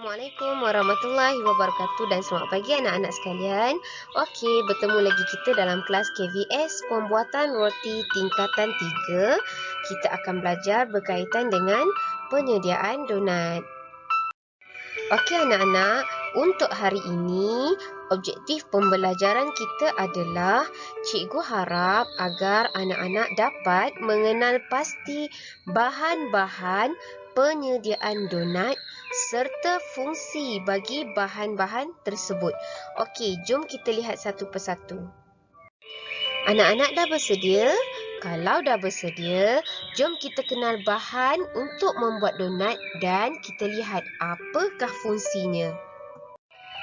Assalamualaikum warahmatullahi wabarakatuh dan selamat pagi anak-anak sekalian. Okey, bertemu lagi kita dalam kelas KVS pembuatan roti tingkatan 3. Kita akan belajar berkaitan dengan penyediaan donat. Okey anak-anak, untuk hari ini objektif pembelajaran kita adalah cikgu harap agar anak-anak dapat mengenal pasti bahan-bahan penyediaan donat serta fungsi bagi bahan-bahan tersebut. Okey, jom kita lihat satu persatu. Anak-anak dah bersedia? Kalau dah bersedia, jom kita kenal bahan untuk membuat donat dan kita lihat apakah fungsinya.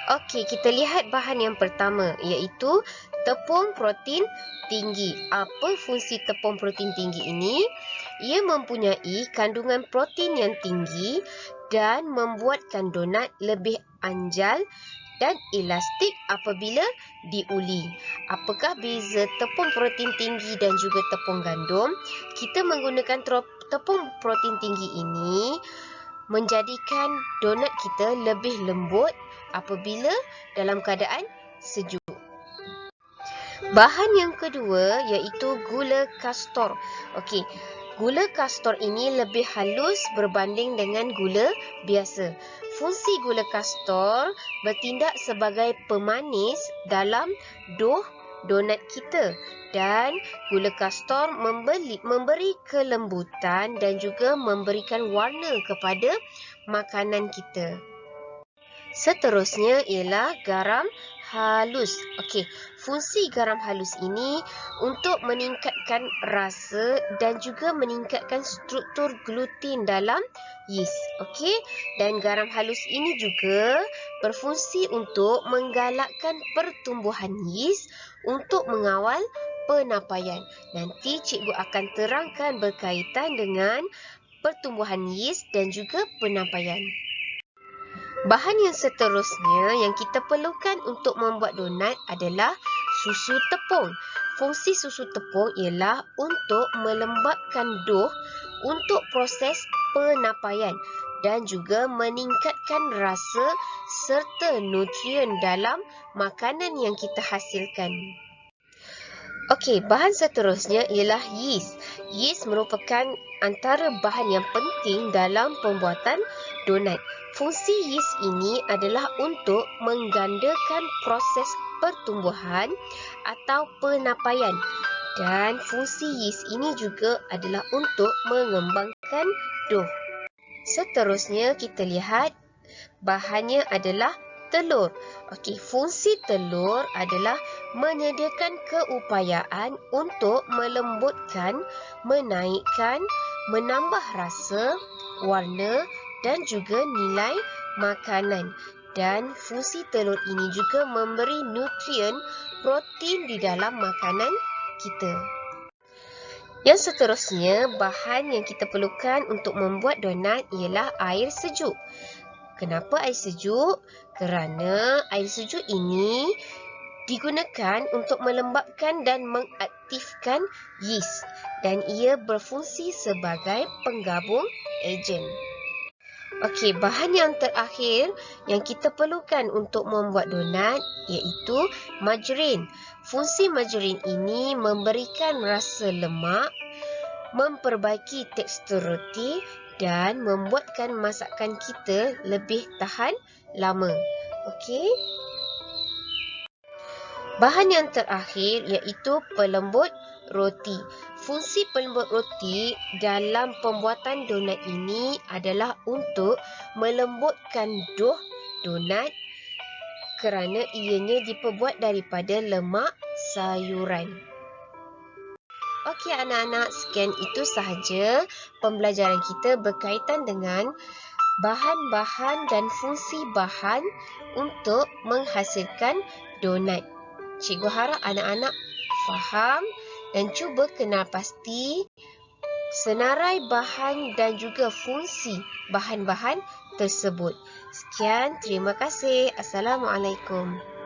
Okey, kita lihat bahan yang pertama iaitu tepung protein tinggi. Apa fungsi tepung protein tinggi ini? Ia mempunyai kandungan protein yang tinggi dan membuatkan donat lebih anjal dan elastik apabila diuli. Apakah beza tepung protein tinggi dan juga tepung gandum? Kita menggunakan tepung protein tinggi ini menjadikan donat kita lebih lembut apabila dalam keadaan sejuk. Bahan yang kedua iaitu gula kastor. Okey, gula kastor ini lebih halus berbanding dengan gula biasa. Fungsi gula kastor bertindak sebagai pemanis dalam dough donat kita dan gula kastor memberi kelembutan dan juga memberikan warna kepada makanan kita. Seterusnya ialah garam halus. Okey, fungsi garam halus ini untuk meningkatkan rasa dan juga meningkatkan struktur gluten dalam yeast. Okey, dan garam halus ini juga berfungsi untuk menggalakkan pertumbuhan yeast untuk mengawal penapaian. Nanti cikgu akan terangkan berkaitan dengan pertumbuhan yeast dan juga penapaian. Bahan yang seterusnya yang kita perlukan untuk membuat donat adalah susu tepung. Fungsi susu tepung ialah untuk melembabkan dough untuk proses penapaian dan juga meningkatkan rasa serta nutrien dalam makanan yang kita hasilkan. Okey, bahan seterusnya ialah yeast. Yeast merupakan antara bahan yang penting dalam pembuatan donat. Fungsi yeast ini adalah untuk menggandakan proses pertumbuhan atau penapaian dan fungsi yeast ini juga adalah untuk mengembangkan dough. Seterusnya kita lihat bahannya adalah telur. Okey, fungsi telur adalah menyediakan keupayaan untuk melembutkan, menaikkan, menambah rasa, warna dan juga nilai makanan. Dan fungsi telur ini juga memberi nutrien protein di dalam makanan kita. Yang seterusnya, bahan yang kita perlukan untuk membuat donat ialah air sejuk. Kenapa air sejuk? Kerana air sejuk ini digunakan untuk melembabkan dan mengaktifkan yeast dan ia berfungsi sebagai penggabung ejen. Okey, bahan yang terakhir yang kita perlukan untuk membuat donat iaitu margarin. Fungsi margarin ini memberikan rasa lemak, memperbaiki tekstur roti dan membuatkan masakan kita lebih tahan lama. Okey. Bahan yang terakhir iaitu pelembut roti. Fungsi pelembut roti dalam pembuatan donat ini adalah untuk melembutkan dough donat kerana ianya diperbuat daripada lemak sayuran. Okey anak-anak, sekian itu sahaja pembelajaran kita berkaitan dengan bahan-bahan dan fungsi bahan untuk menghasilkan donat. Cikgu harap anak-anak faham dan cuba kenal pasti senarai bahan dan juga fungsi bahan-bahan tersebut. Sekian, terima kasih. Assalamualaikum.